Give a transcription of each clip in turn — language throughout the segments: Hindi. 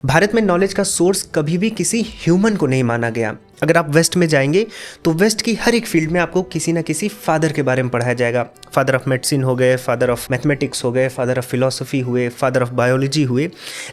भारत में नॉलेज का सोर्स कभी भी किसी ह्यूमन को नहीं माना गया। अगर आप वेस्ट में जाएंगे तो वेस्ट की हर एक फील्ड में आपको किसी ना किसी फादर के बारे में पढ़ाया जाएगा। फादर ऑफ मेडिसिन हो गए, फादर ऑफ मैथमेटिक्स हो गए, फादर ऑफ फिलॉसफी हुए, फादर ऑफ बायोलॉजी हुए।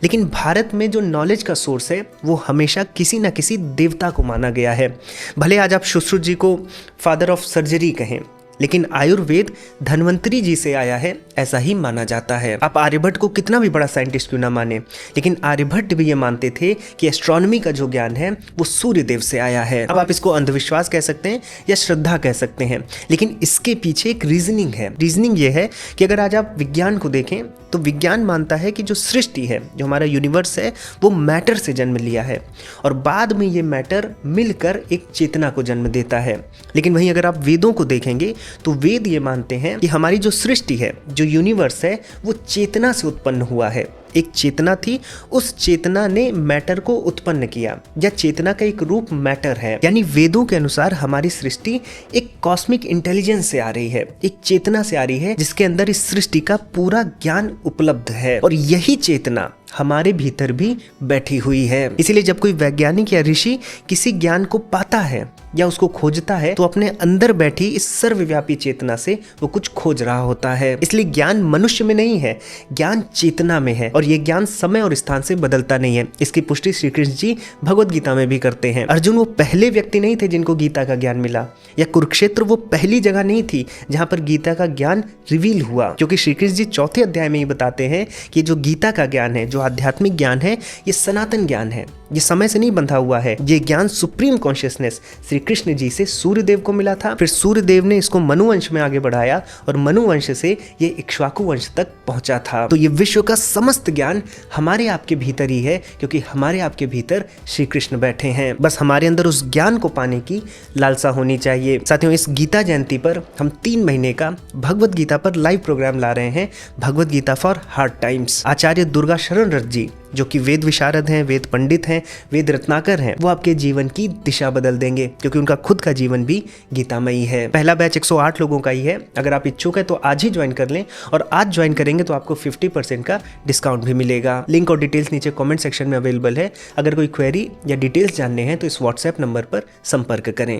लेकिन भारत में जो नॉलेज का सोर्स है वो हमेशा किसी ना किसी देवता को माना गया है। भले आज आप सुश्रुत जी को फादर ऑफ सर्जरी कहें, लेकिन आयुर्वेद धन्वंतरी जी से आया है, ऐसा ही माना जाता है। आप आर्यभट्ट को कितना भी बड़ा साइंटिस्ट क्यों ना माने, लेकिन आर्यभट्ट भी ये मानते थे कि एस्ट्रोनॉमी का जो ज्ञान है वो सूर्य देव से आया है। अब आप इसको अंधविश्वास कह सकते हैं या श्रद्धा कह सकते हैं, लेकिन इसके पीछे एक रीजनिंग है। रीजनिंग ये है कि अगर आज आप विज्ञान को देखें तो विज्ञान मानता है कि जो सृष्टि है, जो हमारा यूनिवर्स है, वो मैटर से जन्म लिया है और बाद में ये मैटर मिलकर एक चेतना को जन्म देता है। लेकिन वहीं अगर आप वेदों को देखेंगे तो वेद ये मानते हैं कि हमारी जो सृष्टि है, जो यूनिवर्स है, वो चेतना से उत्पन्न हुआ है। एक चेतना थी, उस चेतना ने मैटर को उत्पन्न किया, या चेतना का एक रूप मैटर है। यानी वेदों के अनुसार हमारी सृष्टि एक कॉस्मिक इंटेलिजेंस से आ रही है, एक चेतना से आ रही है जिसके अंदर इस सृष्टि का पूरा ज्ञान उपलब्ध है और यही चेतना हमारे भीतर भी बैठी हुई है। इसीलिए जब कोई वैज्ञानिक या ऋषि किसी ज्ञान को पाता है या उसको खोजता है तो अपने अंदर बैठी इस सर्वव्यापी चेतना से वो कुछ खोज रहा होता है। इसलिए ज्ञान मनुष्य में नहीं है, ज्ञान चेतना में है और ये ज्ञान समय और स्थान से बदलता नहीं है। इसकी पुष्टि श्री कृष्ण जी भगवत गीता में भी करते हैं। अर्जुन वो पहले व्यक्ति नहीं थे जिनको गीता का ज्ञान मिला, या कुरुक्षेत्र वो पहली जगह नहीं थी जहां पर गीता का ज्ञान रिवील हुआ, क्योंकि श्री कृष्ण जी चौथे अध्याय में ही बताते हैं कि जो गीता का ज्ञान है, जो आध्यात्मिक ज्ञान है, ये सनातन ज्ञान है, ये समय से नहीं बंधा हुआ है। ये ज्ञान सुप्रीम कॉन्शियसनेस श्री कृष्ण जी से सूर्यदेव को मिला था, फिर सूर्यदेव ने इसको मनुवंश में आगे बढ़ाया और मनुवंश से ये इक्ष्वाकु वंश तक पहुंचा था। तो ये विश्व का समस्त ज्ञान हमारे आपके भीतर ही है, क्योंकि हमारे आपके भीतर श्री कृष्ण बैठे हैं। बस हमारे अंदर उस ज्ञान को पाने की लालसा होनी चाहिए। साथियों, इस गीता जयंती पर हम 3 महीने का भगवत गीता पर लाइव प्रोग्राम ला रहे हैं, Bhagavad Gita for hard times. आचार्य दुर्गा शरण रथ जी, जो कि वेद विशारद हैं, वेद पंडित हैं, वेद रत्नाकर हैं, वो आपके जीवन की दिशा बदल देंगे, क्योंकि उनका खुद का जीवन भी गीतामयी है। पहला बैच 108 लोगों का ही है। अगर आप इच्छुक हैं तो आज ही ज्वाइन कर लें, और आज ज्वाइन करेंगे तो आपको 50% का डिस्काउंट भी मिलेगा। लिंक और डिटेल्स नीचे कमेंट सेक्शन में अवेलेबल है। अगर कोई क्वेरी या डिटेल्स जानने हैं तो इस व्हाट्सएप नंबर पर संपर्क करें।